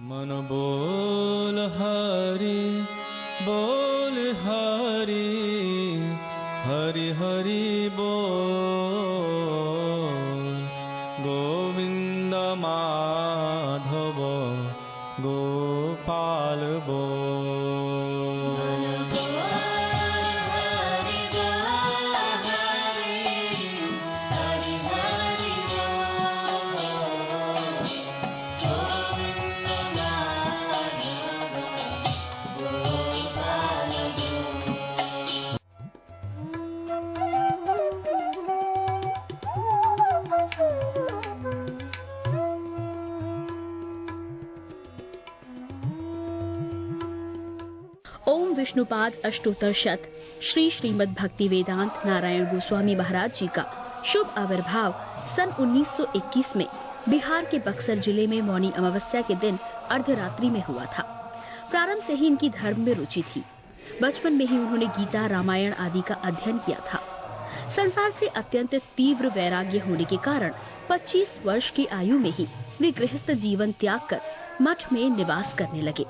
मन बोल हरि हरि हरि बोल गोविंद माधव गोपाल बोल। ओम विष्णुपाद अष्टोत्तर शत श्री श्रीमद् भक्ति वेदांत नारायण गोस्वामी महाराज जी का शुभ आविर्भाव सन 1921 में बिहार के बक्सर जिले में मौनी अमावस्या के दिन अर्धरात्रि में हुआ था। प्रारंभ से ही इनकी धर्म में रुचि थी। बचपन में ही उन्होंने गीता, रामायण आदि का अध्ययन किया था। संसार से अत्यंत तीव्र वैराग्य होने के कारण 25 वर्ष की आयु में ही वे गृहस्थ जीवन त्याग कर मठ में निवास करने लगे।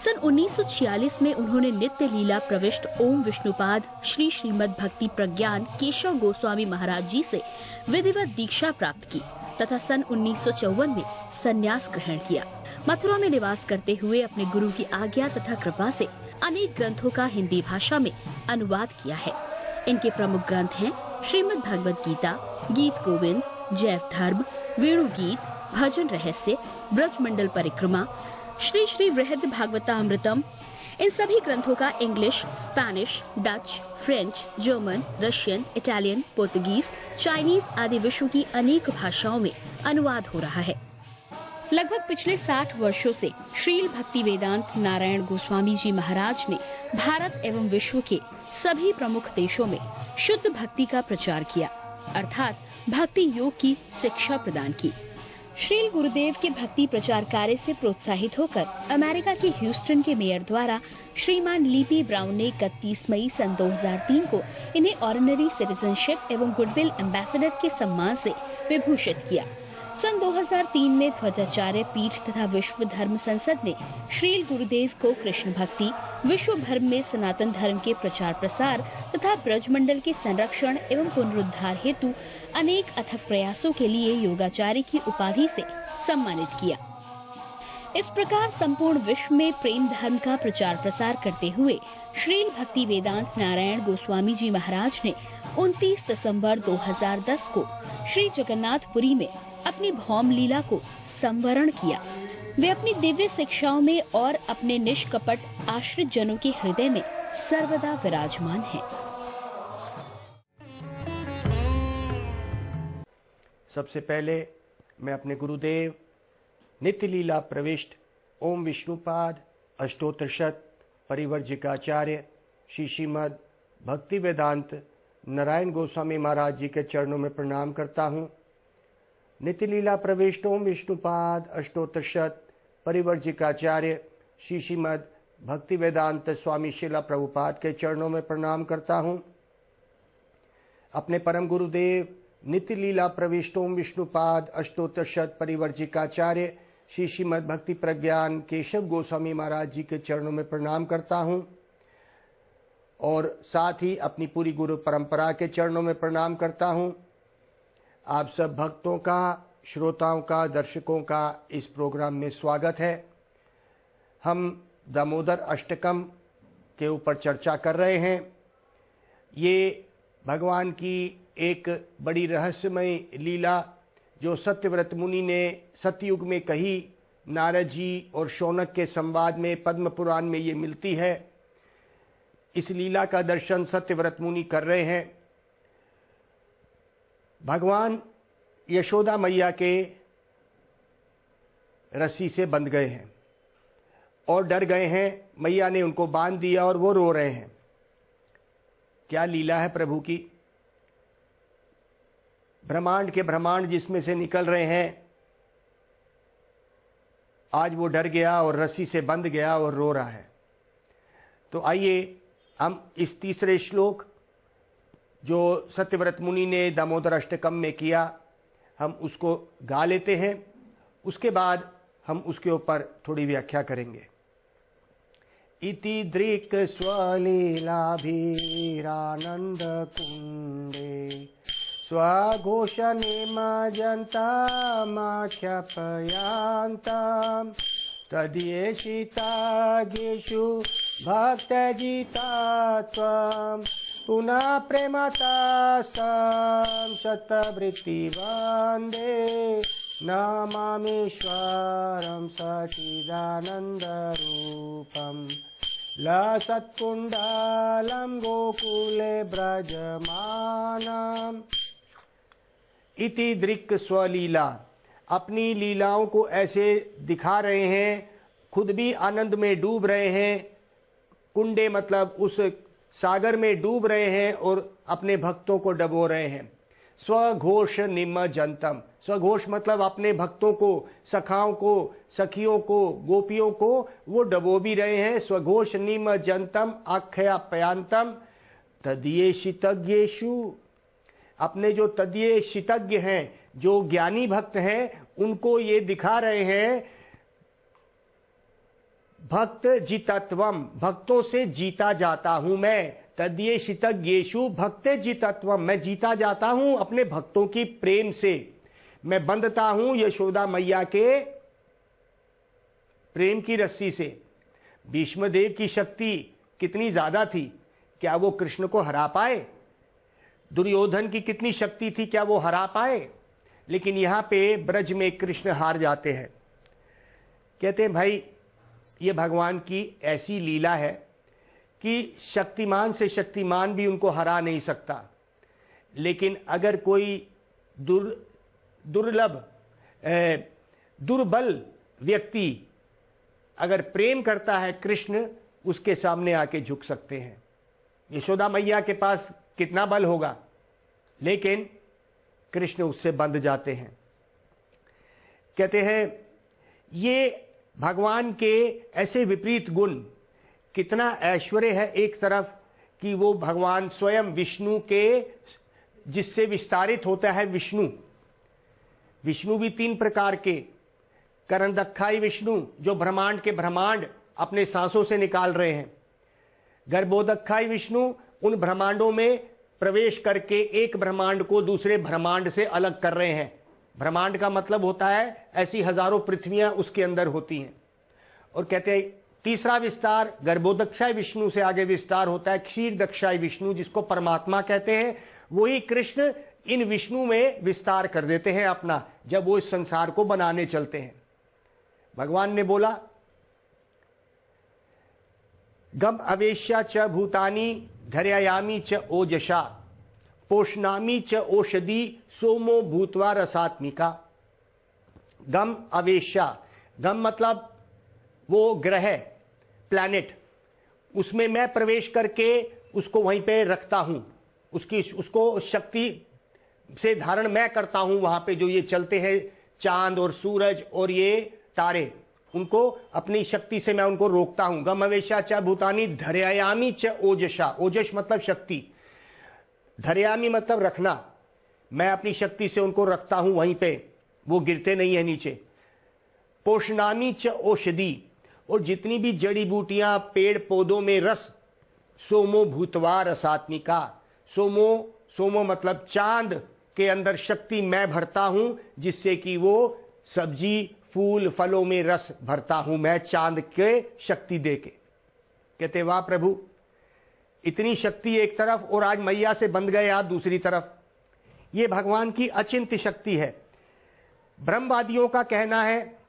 सन 1946 में उन्होंने नित्य लीला प्रविष्ट ओम विष्णुपाद श्री श्रीमद् भक्ति प्रज्ञान केशव गोस्वामी महाराज जी से विधिवत दीक्षा प्राप्त की तथा सन 1954 में संन्यास ग्रहण किया। मथुरा में निवास करते हुए अपने गुरु की आज्ञा तथा कृपा से अनेक ग्रंथों का हिंदी भाषा में अनुवाद किया है। इनके प्रमुख ग्रंथ हैं श्रीमद् भगवद गीता, गीत गोविंद, जैव धर्म, वेणु गीत, भजन रहस्य, ब्रजमंडल परिक्रमा, श्री श्री वृहद भागवतामृतम। इन सभी ग्रंथों का English, Spanish, Dutch, French, German, Russian, Italian, Portuguese, Chinese आदि विश्व की अनेक भाषाओं में अनुवाद हो रहा है। लगभग पिछले 60 वर्षों से श्रील भक्ति वेदांत नारायण गोस्वामी जी महाराज ने भारत एवं विश्व के सभी प्रमुख देशों में शुद्ध भक्ति का प्रचार किया, अर्थात भक्ति योग की शिक्षा प्रदान की। श्रील गुरुदेव के भक्ति प्रचार कार्य से प्रोत्साहित होकर अमेरिका के ह्यूस्टन के मेयर द्वारा श्रीमान लीपी ब्राउन ने 31 मई सन 2003 को इन्हें ऑर्डिनरी सिटीजनशिप एवं गुडविल एम्बेसडर के सम्मान से विभूषित किया। सन 2003 में ध्वजाचार्य पीठ तथा विश्व धर्म संसद ने श्रील गुरुदेव को कृष्ण भक्ति, विश्व भर में सनातन धर्म के प्रचार प्रसार तथा ब्रजमंडल के संरक्षण एवं पुनरुद्धार हेतु अनेक अथक प्रयासों के लिए योगाचार्य की उपाधि से सम्मानित किया। इस प्रकार संपूर्ण विश्व में प्रेम धर्म का प्रचार प्रसार करते हुए श्रील भक्ति वेदांत नारायण गोस्वामी जी महाराज ने 29 दिसंबर 2010 को श्री जगन्नाथपुरी में अपनी भौम लीला को संवरण किया। वे अपनी दिव्य शिक्षाओं में और अपने निष्कपट आश्रित जनों के हृदय में सर्वदा विराजमान हैं। सबसे पहले मैं अपने गुरुदेव नित्य लीला प्रविष्ट ओम विष्णुपाद अष्टोत्तर शत परिवर्जिकाचार्य श्री श्रीमद् भक्ति वेदांत नारायण गोस्वामी महाराज जी के चरणों में प्रणाम करता हूँ। नित्य लीला प्रविष्ट ओम विष्णुपाद अष्टोत्तर शत परिवर्जिकाचार्य श्री श्रीमद् भक्ति वेदांत स्वामी शिला प्रभुपाद के चरणों में प्रणाम करता हूँ। अपने परम गुरुदेव नित्य लीला प्रविष्ट ओम विष्णुपाद अष्टोत्तर शत परिवर्जिकाचार्य श्री श्रीमद् भक्ति प्रज्ञान केशव गोस्वामी महाराज जी के चरणों में प्रणाम करता हूँ और साथ ही अपनी पूरी गुरु परंपरा के चरणों में प्रणाम करता हूँ। आप सब भक्तों का, श्रोताओं का, दर्शकों का इस प्रोग्राम में स्वागत है। हम दामोदर अष्टकम के ऊपर चर्चा कर रहे हैं। ये भगवान की एक बड़ी रहस्यमय लीला जो सत्यव्रत मुनि ने सतयुग में कही, नारद जी और शौनक के संवाद में पद्म पुराण में ये मिलती है। इस लीला का दर्शन सत्यव्रत मुनि कर रहे हैं। भगवान यशोदा मैया के रस्सी से बंध गए हैं और डर गए हैं। मैया ने उनको बांध दिया और वो रो रहे हैं। क्या लीला है प्रभु की। ब्रह्मांड के ब्रह्मांड जिसमें से निकल रहे हैं, आज वो डर गया और रस्सी से बंध गया और रो रहा है। तो आइए हम इस तीसरे श्लोक जो सत्यव्रत मुनि ने दामोदर अष्टकम में किया, हम उसको गा लेते हैं। उसके बाद हम उसके ऊपर थोड़ी व्याख्या करेंगे। इति दृक् स्वलीलाभिरानंद कुंडे स्वघोषनिमज्जन्तमाख्यापयान्तं तद्येषितागेषु भक्तजिता त्वं पुनः प्रेमतास्तं शतवृत्तिवन्दे नमामीश्वरं सच्चिदानन्दरूपं लसत्कुण्डलं गोकुले ब्रजमानम्। इति दृक् स्वलीला, अपनी लीलाओं को ऐसे दिखा रहे हैं, खुद भी आनंद में डूब रहे हैं। कुंडे मतलब उस सागर में डूब रहे हैं और अपने भक्तों को डबो रहे हैं। स्वघोष निमज्जन्तम, स्वघोष मतलब अपने भक्तों को, सखाओं को, सखियों को, गोपियों को वो डबो भी रहे हैं। स्वघोष निमज्जन्तम आख्यापयान्तम तद्येषितज्ञेषु, अपने जो तद्येषितज्ञ हैं, जो ज्ञानी भक्त हैं, उनको ये दिखा रहे हैं भक्त जितत्वम, भक्तों से जीता जाता हूं मैं। तद्येषितज्ञेषु भक्त जितत्वम, मैं जीता जाता हूं अपने भक्तों की प्रेम से। मैं बंधता हूं यशोदा मैया के प्रेम की रस्सी से। भीष्मदेव की शक्ति कितनी ज्यादा थी, क्या वो कृष्ण को हरा पाए? दुर्योधन की कितनी शक्ति थी, क्या वो हरा पाए? लेकिन यहां पे ब्रज में कृष्ण हार जाते हैं। कहते हैं भाई ये भगवान की ऐसी लीला है कि शक्तिमान से शक्तिमान भी उनको हरा नहीं सकता। लेकिन अगर कोई दुर्बल व्यक्ति अगर प्रेम करता है, कृष्ण उसके सामने आके झुक सकते हैं। यशोदा मैया के पास कितना बल होगा, लेकिन कृष्ण उससे बंध जाते हैं। कहते हैं ये भगवान के ऐसे विपरीत गुण, कितना ऐश्वर्य है एक तरफ कि वो भगवान स्वयं विष्णु के, जिससे विस्तारित होता है विष्णु। विष्णु भी तीन प्रकार के, करंदखाई विष्णु जो ब्रह्मांड के ब्रह्मांड अपने सांसों से निकाल रहे हैं। गर्भोदखाई विष्णु उन ब्रह्मांडों में प्रवेश करके एक ब्रह्मांड को दूसरे ब्रह्मांड से अलग कर रहे हैं। ब्रह्मांड का मतलब होता है ऐसी हजारों पृथ्वियां उसके अंदर होती हैं। और कहते हैं तीसरा विस्तार गर्भोदक्षाय विष्णु से आगे विस्तार होता है क्षीरदक्षाय विष्णु, जिसको परमात्मा कहते हैं। वही कृष्ण इन विष्णु में विस्तार कर देते हैं अपना, जब वो इस संसार को बनाने चलते हैं। भगवान ने बोला गम अवेश्या च भूतानि धर्यायामी च ओजशा पोषणामी च औषधि सोमो भूतवा रसात्मिका। गम अवेश्या, गम मतलब वो ग्रह, प्लैनेट, उसमें मैं प्रवेश करके उसको वहीं पे रखता हूं, उसको शक्ति से धारण मैं करता हूं। वहां पे जो ये चलते हैं चांद और सूरज और ये तारे, उनको अपनी शक्ति से मैं उनको रोकता हूं। गम अवेशा च भूतानि धर्यायामी च ओजशा, ओजश मतलब शक्ति, धर्यामी मतलब रखना। मैं अपनी शक्ति से उनको रखता हूं वहीं पे, वो गिरते नहीं है नीचे। पोषणामी च औषधि, और जितनी भी जड़ी बूटियां पेड़ पौधों में रस, सोमो भूतवा रसात्मिका। सोमो मतलब चांद के अंदर शक्ति मैं भरता हूं, जिससे कि वो सब्जी फूल फलों में रस भरता हूं मैं चांद के शक्ति देके। कहते वाह प्रभु, इतनी शक्ति एक तरफ और आज मैया से बंध गए आप दूसरी तरफ। ये भगवान की अचिंत्य शक्ति है। ब्रह्मवादियों का कहना है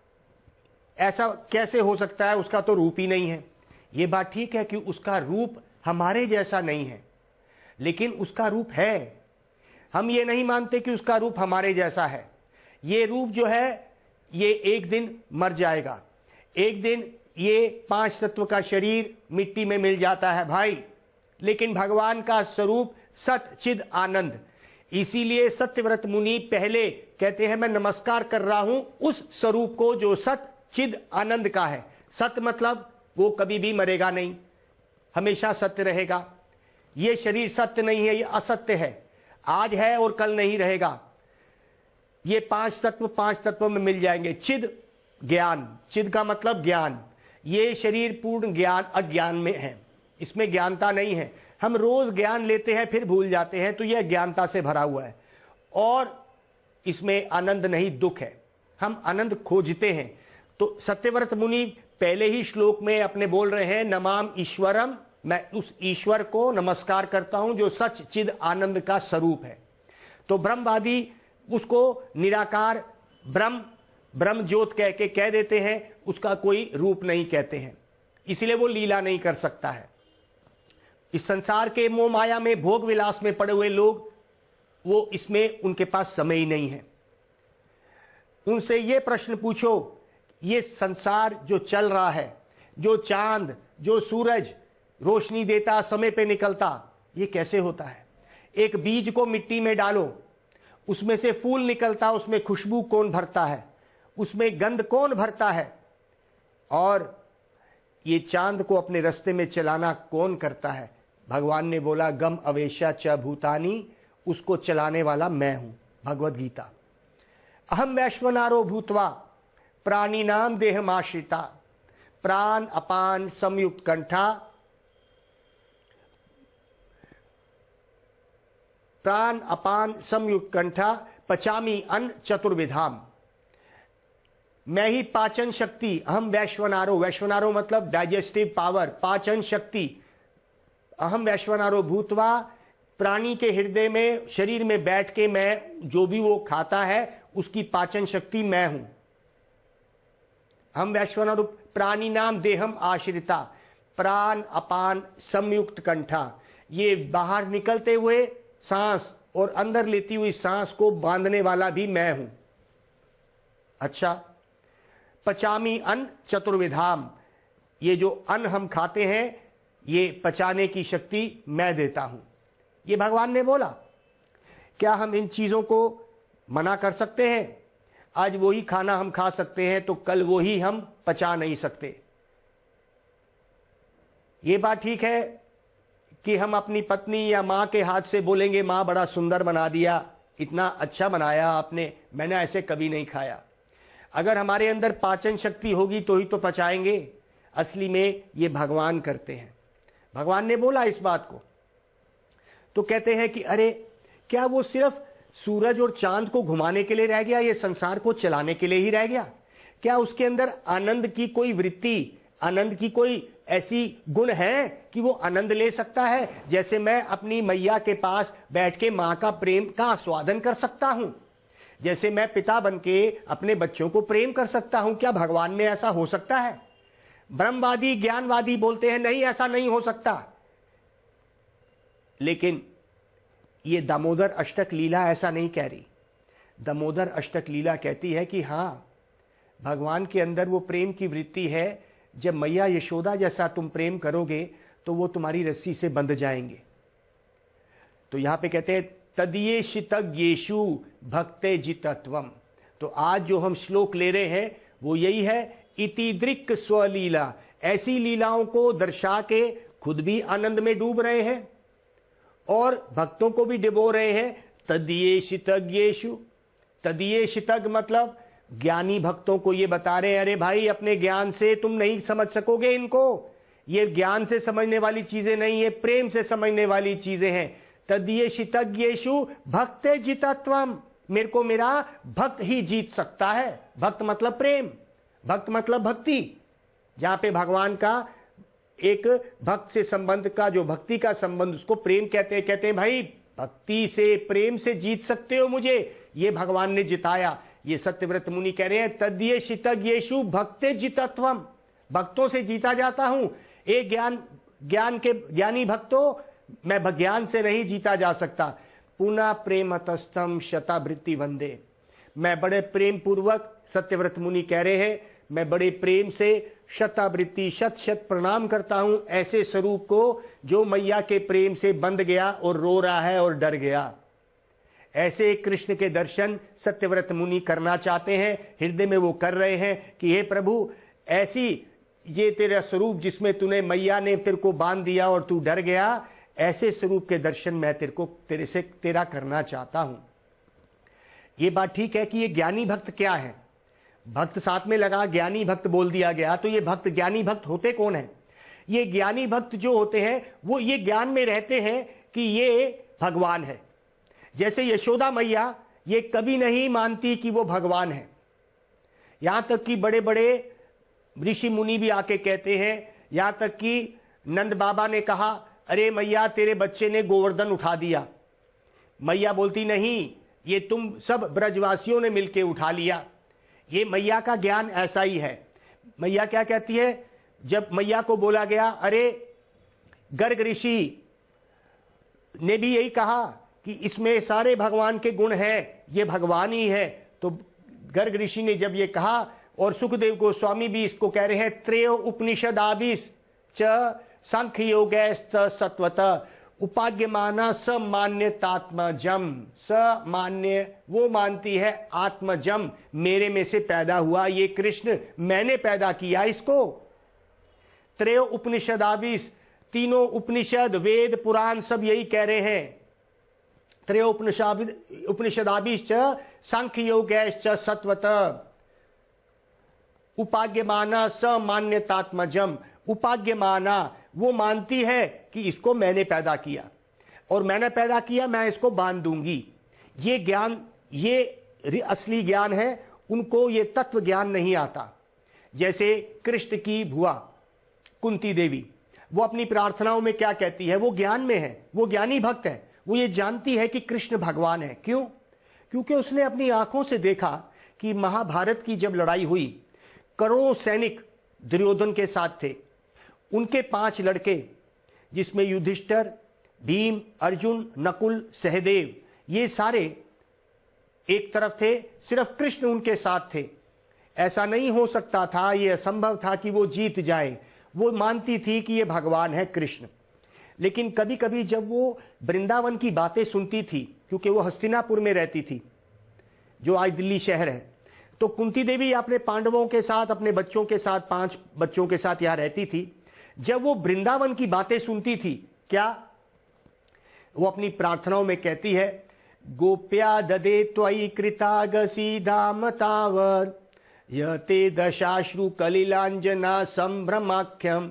ऐसा कैसे हो सकता है, उसका तो रूप ही नहीं है। ये बात ठीक है कि उसका रूप हमारे जैसा नहीं है, लेकिन उसका रूप है। हम ये नहीं मानते कि उसका रूप हमारे जैसा है। ये रूप जो है ये एक दिन मर जाएगा, एक दिन ये 5 तत्व का शरीर मिट्टी में मिल जाता है भाई। लेकिन भगवान का स्वरूप सत चिद आनंद, इसीलिए सत्यव्रत मुनि पहले कहते हैं मैं नमस्कार कर रहा हूं उस स्वरूप को जो सत चिद आनंद का है। सत्य मतलब वो कभी भी मरेगा नहीं, हमेशा सत्य रहेगा। ये शरीर सत्य नहीं है, ये असत्य है, आज है और कल नहीं रहेगा। ये 5 तत्व 5 तत्वों में मिल जाएंगे। चिद ज्ञान, चिद का मतलब ज्ञान। ये शरीर पूर्ण ज्ञान अज्ञान में है, इसमें ज्ञानता नहीं है। हम रोज ज्ञान लेते हैं फिर भूल जाते हैं, तो यह ज्ञानता से भरा हुआ है और इसमें आनंद नहीं, दुख है। हम आनंद खोजते हैं। तो सत्यव्रत मुनि पहले ही श्लोक में अपने बोल रहे हैं, नमाम ईश्वरम, मैं उस ईश्वर को नमस्कार करता हूं जो सच चिद आनंद का स्वरूप है। तो ब्रह्मवादी उसको निराकार ब्रह्म ज्योत कह के कह देते हैं, उसका कोई रूप नहीं कहते हैं, इसलिए वो लीला नहीं कर सकता है। इस संसार के मोह माया में भोग विलास में पड़े हुए लोग, वो इसमें उनके पास समय ही नहीं है। उनसे ये प्रश्न पूछो, ये संसार जो चल रहा है, जो चांद जो सूरज रोशनी देता समय पे निकलता, ये कैसे होता है? एक बीज को मिट्टी में डालो, उसमें से फूल निकलता, उसमें खुशबू कौन भरता है, उसमें गंध कौन भरता है, और ये चांद को अपने रास्ते में चलाना कौन करता है? भगवान ने बोला, गम अवेशा च भूतानी, उसको चलाने वाला मैं हूं। भगवद गीता। अहम वैश्वनारो भूतवा प्राणी नाम देहमाश्रिता, प्राण अपान संयुक्त कंठा, प्राण अपान संयुक्त कंठा, पचामी अन्न चतुर्विधाम। मैं ही पाचन शक्ति, अहम वैश्वनारो, वैश्वनारो मतलब डाइजेस्टिव पावर, पाचन शक्ति। अहम वैश्वनारो भूतवा, प्राणी के हृदय में शरीर में बैठ के मैं जो भी वो खाता है उसकी पाचन शक्ति मैं हूं। हम वैश्वनारो प्राणी नाम देहम आश्रिता, प्राण अपान संयुक्त कंठा, ये बाहर निकलते हुए सांस और अंदर लेती हुई सांस को बांधने वाला भी मैं हूं। अच्छा, पचामी अन्न चतुर्विधाम, ये जो अन्न हम खाते हैं ये पचाने की शक्ति मैं देता हूं। ये भगवान ने बोला। क्या हम इन चीजों को मना कर सकते हैं? आज वही खाना हम खा सकते हैं तो कल वही हम पचा नहीं सकते। ये बात ठीक है कि हम अपनी पत्नी या मां के हाथ से बोलेंगे, मां बड़ा सुंदर बना दिया, इतना अच्छा बनाया आपने, मैंने ऐसे कभी नहीं खाया। अगर हमारे अंदर पाचन शक्ति होगी तो ही तो पचाएंगे। असली में ये भगवान करते हैं। भगवान ने बोला इस बात को। तो कहते हैं कि अरे क्या वो सिर्फ सूरज और चांद को घुमाने के लिए रह गया, ये संसार को चलाने के लिए ही रह गया? क्या उसके अंदर आनंद की कोई वृत्ति, आनंद की कोई ऐसी गुण है कि वो आनंद ले सकता है? जैसे मैं अपनी मैया के पास बैठ के मां का प्रेम का आस्वादन कर सकता हूं, जैसे मैं पिता बन के अपने बच्चों को प्रेम कर सकता हूं, क्या भगवान में ऐसा हो सकता है? ब्रह्मवादी ज्ञानवादी बोलते हैं नहीं, ऐसा नहीं हो सकता। लेकिन ये दामोदर अष्टक लीला ऐसा नहीं कह रही। दामोदर अष्टक लीला कहती है कि हां, भगवान के अंदर वो प्रेम की वृत्ति है। जब मैया यशोदा जैसा तुम प्रेम करोगे तो वो तुम्हारी रस्सी से बंध जाएंगे। तो यहां पे कहते हैं तदीयेशितज्ञेषु भक्ते जितत्वम। तो आज जो हम श्लोक ले रहे हैं वो यही है, इति दृक् स्वलीला, ऐसी लीलाओं को दर्शा के खुद भी आनंद में डूब रहे हैं और भक्तों को भी डुबो रहे हैं। तदीयेशितज्ञेषु, तदीयेशितज्ञ मतलब ज्ञानी भक्तों को ये बता रहे हैं, अरे भाई अपने ज्ञान से तुम नहीं समझ सकोगे इनको, ये ज्ञान से समझने वाली चीजें नहीं, ये प्रेम से समझने वाली चीजें हैं। तदीयेशितज्ञेषु भक्ते जितत्वम, मेरे को मेरा भक्त ही जीत सकता है। भक्त मतलब प्रेम, भक्त मतलब भक्ति, जहां पे भगवान का एक भक्त से संबंध का, जो भक्ति का संबंध, उसको प्रेम कहते हैं। कहते हैं भाई भक्ति से प्रेम से जीत सकते हो मुझे, ये भगवान ने जिताया। ये सत्यव्रत मुनि कह रहे हैं तदीयेशितज्ञेषु भक्ते जितत्वम, भक्तों से जीता जाता हूं। एक ज्ञान के ज्ञानी भक्तों, मैं ज्ञान से नहीं जीता जा सकता। पुनः प्रेमतस्तम शतावृत्ति वंदे, मैं बड़े प्रेम पूर्वक, सत्यव्रत मुनि कह रहे हैं, मैं बड़े प्रेम से शतावृत्ति शत शत प्रणाम करता हूं ऐसे स्वरूप को जो मैया के प्रेम से बंध गया और रो रहा है और डर गया। ऐसे कृष्ण के दर्शन सत्यव्रत मुनि करना चाहते हैं, हृदय में वो कर रहे हैं कि हे प्रभु, ऐसी ये तेरा स्वरूप जिसमें तूने मैया ने तेरे को बांध दिया और तू डर गया, ऐसे स्वरूप के दर्शन मैं तेरे से करना चाहता हूं। ये बात ठीक है कि ये ज्ञानी भक्त क्या है? भक्त साथ में लगा, ज्ञानी भक्त बोल दिया गया, तो ये भक्त ज्ञानी भक्त होते कौन है? ये ज्ञानी भक्त जो होते हैं वो ये ज्ञान में रहते हैं कि ये भगवान है। जैसे यशोदा मैया ये कभी नहीं मानती कि वो भगवान है, यहां तक कि बड़े बड़े ऋषि मुनि भी आके कहते हैं, यहां तक कि नंद बाबा ने कहा, अरे मैया तेरे बच्चे ने गोवर्धन उठा दिया। मैया बोलती नहीं, ये तुम सब ब्रजवासियों ने मिलके उठा लिया। ये मैया का ज्ञान ऐसा ही है। मैया क्या कहती है, जब मैया को बोला गया, अरे गर्ग ऋषि ने भी यही कहा कि इसमें सारे भगवान के गुण हैं, ये भगवान ही है, तो गर्ग ऋषि ने जब ये कहा, और सुखदेव गोस्वामी भी इसको कह रहे हैं, त्रयो उपनिषदाभिस च सांख्य योगैस्त सत्वत उपाग्यमाना समान्यतात्मजम। समान्य वो मानती है, आत्मजम मेरे में से पैदा हुआ, ये कृष्ण मैंने पैदा किया इसको। त्रयो उपनिषदाभिस, तीनों उपनिषद वेद पुराण सब यही कह रहे हैं। त्रयो उपनिषदाभिस च सांख्य योगैश्च सत्वत उपाग्यमाना समान्यतात्मजम। उपाग्यमाना वो मानती है कि इसको मैंने पैदा किया, और मैंने पैदा किया, मैं इसको बांध दूंगी। ये ज्ञान, ये असली ज्ञान है। उनको ये तत्व ज्ञान नहीं आता। जैसे कृष्ण की भुआ कुंती देवी, वो अपनी प्रार्थनाओं में क्या कहती है, वो ज्ञान में है, वो ज्ञानी भक्त है, वो ये जानती है कि कृष्ण भगवान है। क्यों? क्योंकि उसने अपनी आंखों से देखा कि महाभारत की जब लड़ाई हुई, करोड़ों सैनिक दुर्योधन के साथ थे, उनके 5 लड़के जिसमें युधिष्ठिर, भीम, अर्जुन, नकुल, सहदेव, ये सारे एक तरफ थे, सिर्फ कृष्ण उनके साथ थे। ऐसा नहीं हो सकता था, ये असंभव था कि वो जीत जाए। वो मानती थी कि ये भगवान है कृष्ण। लेकिन कभी कभी जब वो वृंदावन की बातें सुनती थी, क्योंकि वो हस्तिनापुर में रहती थी जो आज दिल्ली शहर है, तो कुंती देवी अपने पांडवों के साथ, अपने बच्चों के साथ, 5 बच्चों के साथ यहां रहती थी। जब वो वृंदावन की बातें सुनती थी, क्या वो अपनी प्रार्थनाओं में कहती है, गोप्या ददे त्वयि कृतागसी धाम तावत् यते दशाश्रु कलिलांजना संभ्रमाख्यम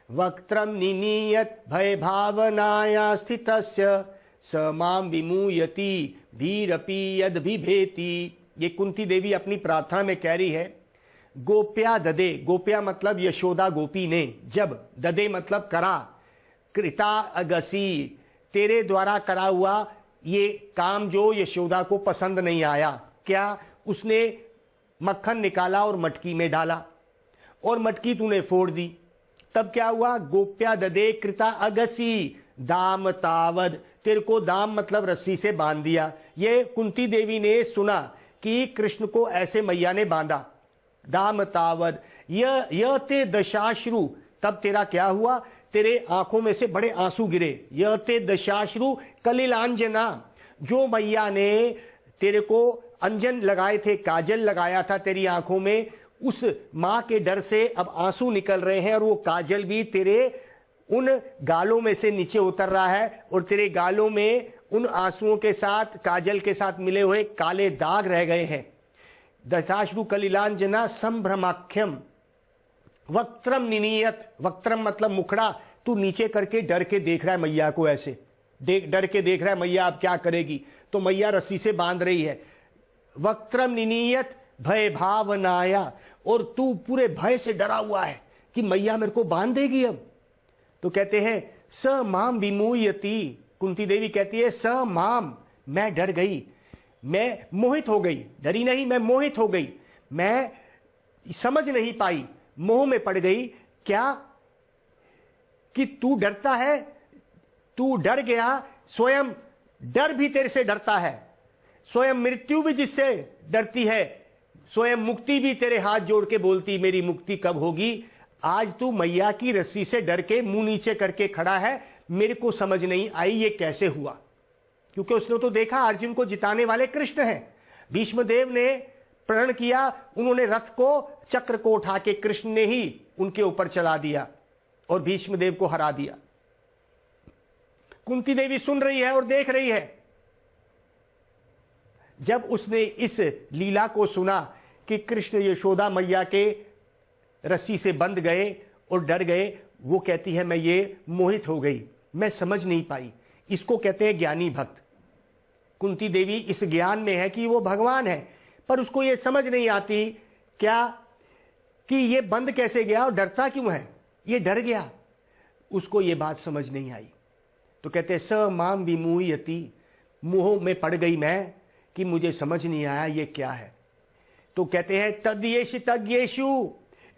वक्त्रम निनीयत भय भावनाया स्थितस्य स मां विमुयति भीरपि यद बिभेति। ये कुंती देवी अपनी प्रार्थना में कह रही है, गोप्या ददे, गोप्या मतलब यशोदा गोपी ने, जब ददे मतलब करा, कृता अगसी तेरे द्वारा करा हुआ ये काम जो यशोदा को पसंद नहीं आया। क्या? उसने मक्खन निकाला और मटकी में डाला, और मटकी तूने फोड़ दी, तब क्या हुआ? गोप्या ददे कृता अगसी दाम तावद, तेरे को दाम मतलब रस्सी से बांध दिया। ये कुंती देवी ने सुना कि कृष्ण को ऐसे मैया ने बांधा। दाम तावद य ते दशाश्रु, तब तेरा क्या हुआ? तेरे आंखों में से बड़े आंसू गिरे। य ते दशाश्रु कलिलांजना, जो मैया ने तेरे को अंजन लगाए थे, काजल लगाया था तेरी आंखों में, उस मां के डर से अब आंसू निकल रहे हैं, और वो काजल भी तेरे उन गालों में से नीचे उतर रहा है, और तेरे गालों में उन आंसुओं के साथ, काजल के साथ मिले हुए काले दाग रह गए हैं। दशाश्रु कलिलांजना संभ्रमाख्यम वक्त्रम निनीयत, वक्त्रम मतलब मुखड़ा, तू नीचे करके डर के देख रहा है मैया को, ऐसे डर के देख रहा है मैया अब क्या करेगी, तो मैया रस्सी से बांध रही है। वक्त्रम निनीयत भय भावनाया, और तू पूरे भय से डरा हुआ है कि मैया मेरे को बांध देगी अब। तो कहते हैं स माम विमुयति, कुंती देवी कहती है स माम, मैं डर गई, मैं मोहित हो गई, डरी नहीं, मैं मोहित हो गई, मैं समझ नहीं पाई, मोह में पड़ गई। क्या? कि तू डरता है, तू डर गया, स्वयं डर भी तेरे से डरता है, स्वयं मृत्यु भी जिससे डरती है, स्वयं मुक्ति भी तेरे हाथ जोड़ के बोलती मेरी मुक्ति कब होगी। आज तू मैया की रस्सी से डर के मुंह नीचे करके खड़ा है, मेरे को समझ नहीं आई ये कैसे हुआ, क्योंकि उसने तो देखा अर्जुन को जिताने वाले कृष्ण हैं। भीष्मदेव ने प्रण किया, उन्होंने रथ को, चक्र को उठा के कृष्ण ने ही उनके ऊपर चला दिया और भीष्मदेव को हरा दिया। कुंती देवी सुन रही है और देख रही है। जब उसने इस लीला को सुना कि कृष्ण यशोदा मैया के रस्सी से बंध गए और डर गए। वो कहती है मैं ये मोहित हो गई, मैं समझ नहीं पाई। इसको कहते हैं ज्ञानी भक्त। कुंती देवी इस ज्ञान में है कि वो भगवान है, पर उसको ये समझ नहीं आती क्या कि ये बंद कैसे गया और डरता क्यों है, ये डर गया। उसको ये बात समझ नहीं आई। तो कहते हैं स माम विमुह्यति, मोह में पड़ गई मैं कि मुझे समझ नहीं आया ये क्या है। तो कहते हैं तद्येष तज्ञेषु,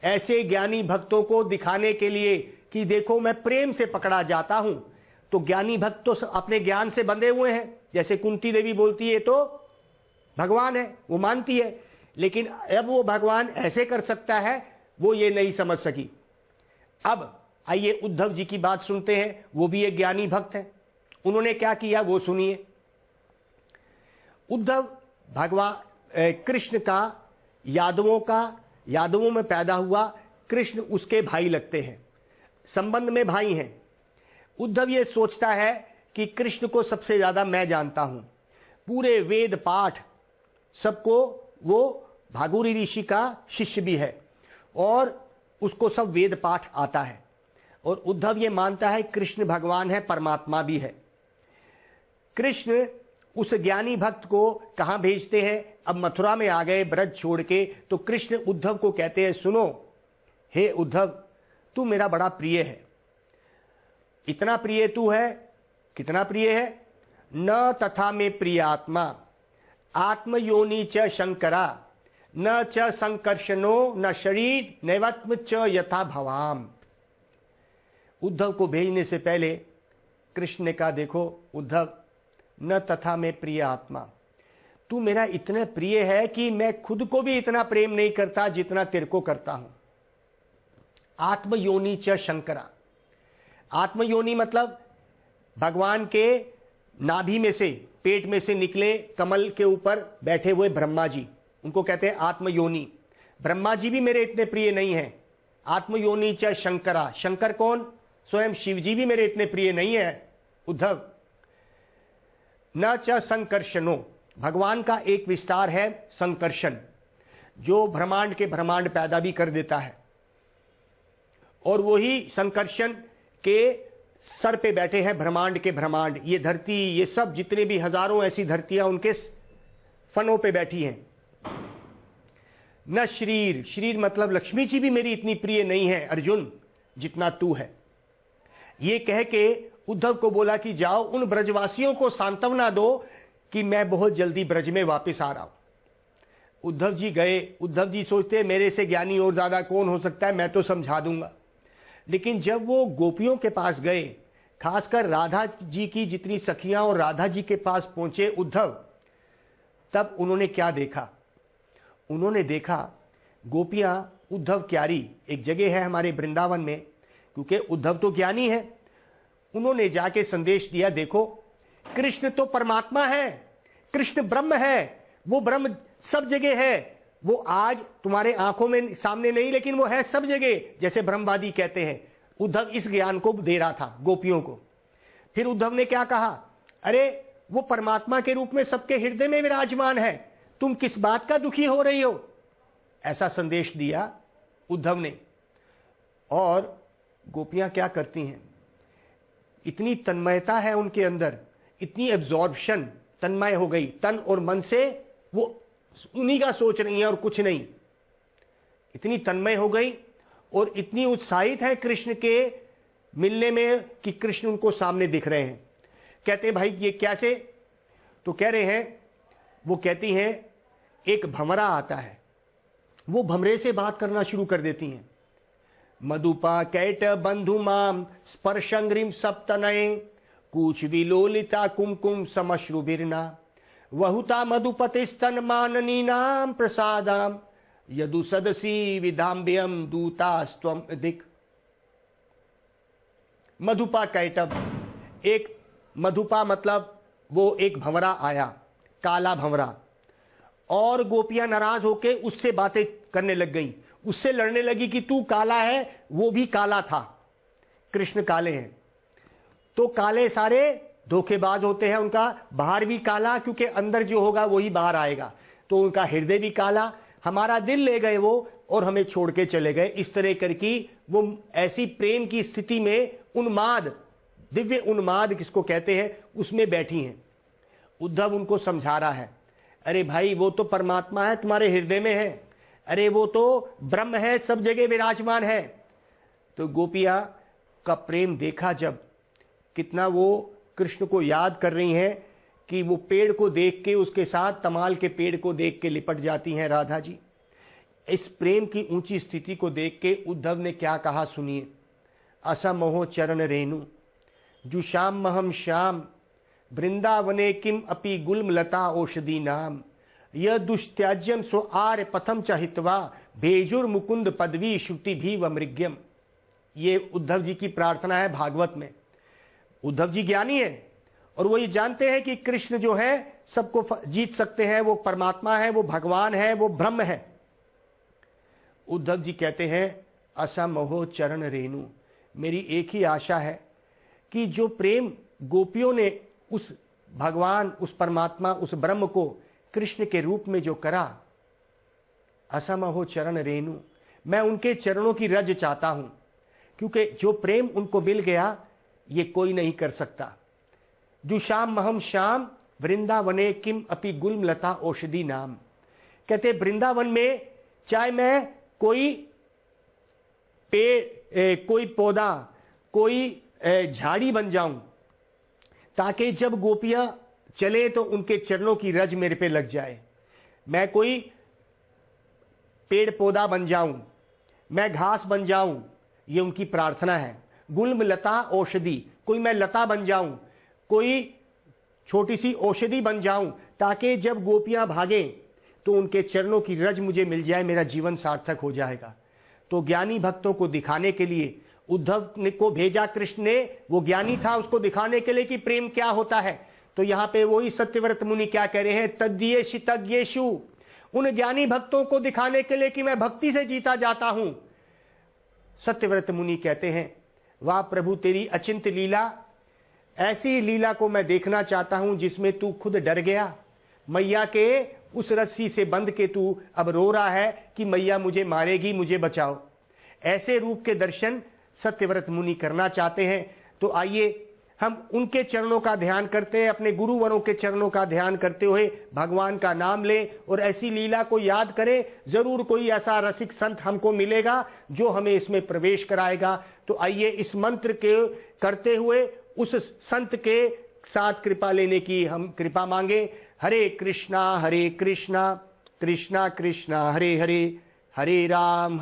ऐसे ज्ञानी भक्तों को दिखाने के लिए कि देखो मैं प्रेम से पकड़ा जाता हूं। तो ज्ञानी भक्त तो अपने ज्ञान से बंधे हुए हैं। जैसे कुंती देवी बोलती है तो भगवान है, वो मानती है, लेकिन अब वो भगवान ऐसे कर सकता है वो ये नहीं समझ सकी। अब आइए उद्धव जी की बात सुनते हैं। वो भी एक ज्ञानी भक्त हैं। उन्होंने क्या किया वो सुनिए। उद्धव भगवान कृष्ण का यादवों में पैदा हुआ। कृष्ण उसके भाई लगते हैं, संबंध में भाई हैं। उद्धव ये सोचता है कि कृष्ण को सबसे ज्यादा मैं जानता हूं, पूरे वेद पाठ सबको। वो भागुरी ऋषि का शिष्य भी है और उसको सब वेद पाठ आता है। और उद्धव ये मानता है कृष्ण भगवान है, परमात्मा भी है। कृष्ण उस ज्ञानी भक्त को कहां भेजते हैं? अब मथुरा में आ गए ब्रज छोड़ के। तो कृष्ण उद्धव को कहते हैं सुनो हे उद्धव, तू मेरा बड़ा प्रिय है। इतना प्रिय तू है, कितना प्रिय है? न तथा में प्रियात्मा आत्मयोनि च शंकरा, न च संकर्षणो न शरीर नैवत्म च यथा भवाम। उद्धव को भेजने से पहले कृष्ण ने कहा देखो उद्धव, न तथा में प्रिय आत्मा, तू मेरा इतना प्रिय है कि मैं खुद को भी इतना प्रेम नहीं करता जितना तेरे को करता हूं। आत्मयोनि च शंकरा, आत्मयोनि मतलब भगवान के नाभि में से, पेट में से निकले कमल के ऊपर बैठे हुए ब्रह्मा जी, उनको कहते हैं आत्मयोनि। ब्रह्मा जी भी मेरे इतने प्रिय नहीं हैं। आत्मयोनि च शंकरा, शंकर कौन? स्वयं शिव जी भी मेरे इतने प्रिय नहीं है उद्धव। न च संकर्षणो, भगवान का एक विस्तार है संकर्षण, जो ब्रह्मांड के ब्रह्मांड पैदा भी कर देता है। और वही संकर्षण के सर पे बैठे हैं ब्रह्मांड के ब्रह्मांड। ये धरती, ये सब जितने भी हजारों ऐसी धरतियां उनके फनों पे बैठी हैं। न शरीर, शरीर मतलब लक्ष्मी जी भी मेरी इतनी प्रिय नहीं है अर्जुन जितना तू है। ये कह के उद्धव को बोला कि जाओ उन ब्रजवासियों को सांत्वना दो कि मैं बहुत जल्दी ब्रज में वापस आ रहा हूं। उद्धव जी गए। उद्धव जी सोचते मेरे से ज्ञानी और ज्यादा कौन हो सकता है, मैं तो समझा दूंगा। लेकिन जब वो गोपियों के पास गए, खासकर राधा जी की जितनी सखियां और राधा जी के पास पहुंचे उद्धव, तब उन्होंने क्या देखा? उन्होंने देखा गोपियां उद्धव क्यारी, एक जगह है हमारे वृंदावन में, क्योंकि उद्धव तो ज्ञानी है। उन्होंने जाके संदेश दिया देखो कृष्ण तो परमात्मा है, कृष्ण ब्रह्म है, वो ब्रह्म सब जगह है। वो आज तुम्हारे आंखों में सामने नहीं, लेकिन वो है सब जगह, जैसे ब्रह्मवादी कहते हैं। उद्धव इस ज्ञान को दे रहा था गोपियों को। फिर उद्धव ने क्या कहा? अरे वो परमात्मा के रूप में सबके हृदय में विराजमान है, तुम किस बात का दुखी हो रही हो? ऐसा संदेश दिया उद्धव ने। और गोपियां क्या करती हैं? इतनी तन्मयता है उनके अंदर, इतनी एब्जॉर्प्शन, तन्मय हो गई, तन और मन से वो उन्हीं का सोच रही है और कुछ नहीं। इतनी तन्मय हो गई और इतनी उत्साहित है कृष्ण के मिलने में कि कृष्ण उनको सामने दिख रहे हैं। कहते हैं भाई ये कैसे? तो कह रहे हैं, वो कहती हैं एक भंवरा आता है, वो भंवरे से बात करना शुरू कर देती हैं। मधुपा कैट बंधु माम स्पर्शंग्रिम सप्तनये, कूच विलोलिता कुमकुम समश्रुभिर्ना, वहुता मधुपति स्तन माननी नाम प्रसादाम, यदु सदसी विधाम्यम दूतास्त्वम अधिक। मधुपा कैटब, एक मधुपा मतलब वो एक भंवरा आया, काला भंवरा, और गोपियां नाराज होके उससे बातें करने लग गई, उससे लड़ने लगी कि तू काला है, वो भी काला था, कृष्ण काले हैं। तो काले सारे धोखेबाज होते हैं, उनका बाहर भी काला, क्योंकि अंदर जो होगा वही बाहर आएगा। तो उनका हृदय भी काला, हमारा दिल ले गए वो और हमें छोड़ के चले गए। इस तरह करके वो ऐसी प्रेम की स्थिति में उन्माद, दिव्य उन्माद किसको कहते हैं, उसमें बैठी हैं। उद्धव उनको समझा रहा है, अरे भाई वो तो परमात्मा है, तुम्हारे हृदय में है, अरे वो तो ब्रह्म है, सब जगह विराजमान है। तो गोपियां का प्रेम देखा जब, कितना वो कृष्ण को याद कर रही हैं कि वो पेड़ को देख के, उसके साथ तमाल के पेड़ को देख के लिपट जाती हैं राधा जी। इस प्रेम की ऊंची स्थिति को देख के उद्धव ने क्या कहा सुनिए। असमोह चरण रेणु जुशाम महम श्याम वृंदावने किम अपि गुल्म लता औषधि नाम यह दुष्त्याज्यम सो आर्य पथम चहित्वा भेजुर मुकुंद पदवी श्रुति भी व मृग्यम। ये उद्धव जी की प्रार्थना है भागवत में। उद्धव जी ज्ञानी है और वो ये जानते हैं कि कृष्ण जो है सबको जीत सकते हैं, वो परमात्मा है, वो भगवान है, वो ब्रह्म है। उद्धव जी कहते हैं असमोह चरण रेणु, मेरी एक ही आशा है कि जो प्रेम गोपियों ने उस भगवान, उस परमात्मा, उस ब्रह्म को कृष्ण के रूप में जो करा, असमोह चरण रेणु, मैं उनके चरणों की रज चाहता हूं, क्योंकि जो प्रेम उनको मिल गया ये कोई नहीं कर सकता। जुशाम महम श्याम वृंदावने किम अपि गुल्म लता औषधि नाम। कहते वृंदावन में चाहे मैं कोई पेड़, कोई पौधा, कोई झाड़ी बन जाऊं, ताकि जब गोपियां चले तो उनके चरणों की रज मेरे पे लग जाए। मैं कोई पेड़ पौधा बन जाऊं, मैं घास बन जाऊं, ये उनकी प्रार्थना है। गुल्म लता औषधि, कोई मैं लता बन जाऊं, कोई छोटी सी औषधि बन जाऊं, ताकि जब गोपियां भागें तो उनके चरणों की रज मुझे मिल जाए, मेरा जीवन सार्थक हो जाएगा। तो ज्ञानी भक्तों को दिखाने के लिए उद्धव को भेजा कृष्ण ने, वो ज्ञानी था, उसको दिखाने के लिए कि प्रेम क्या होता है। तो यहां पे वही सत्यव्रत मुनि क्या कह रहे हैं, तद्येषु तज्ञेषु, उन ज्ञानी भक्तों को दिखाने के लिए कि मैं भक्ति से जीता जाता हूं। सत्यव्रत मुनि कहते हैं, वाह प्रभु तेरी अचिंत लीला, ऐसी लीला को मैं देखना चाहता हूं जिसमें तू खुद डर गया, मैया के उस रस्सी से बंध के तू अब रो रहा है कि मैया मुझे मारेगी, मुझे बचाओ। ऐसे रूप के दर्शन सत्यव्रत मुनि करना चाहते हैं। तो आइए हम उनके चरणों का ध्यान करते हैं, अपने गुरुवरों के चरणों का ध्यान करते हुए भगवान का नाम लें और ऐसी लीला को याद करें। जरूर कोई ऐसा रसिक संत हमको मिलेगा जो हमें इसमें प्रवेश कराएगा। तो आइए इस मंत्र के करते हुए उस संत के साथ कृपा लेने की हम कृपा मांगे। हरे कृष्णा कृष्णा कृष्णा हरे हरे, हरे राम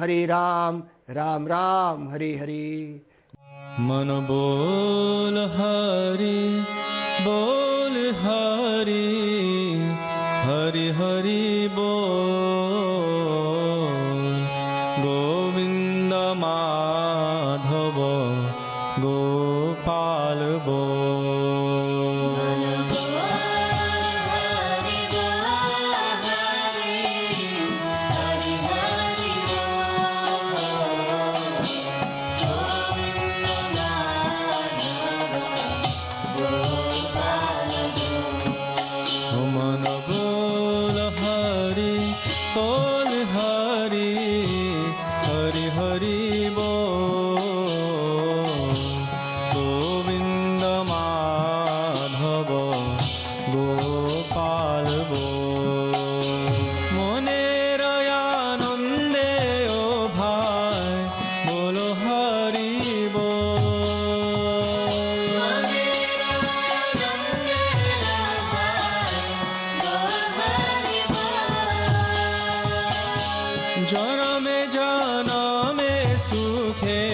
राम राम हरे हरे। मन बोल हरि हरि हरि बोल, गोविंद माधव गोपाल बोल। जनमे जनमे सुखे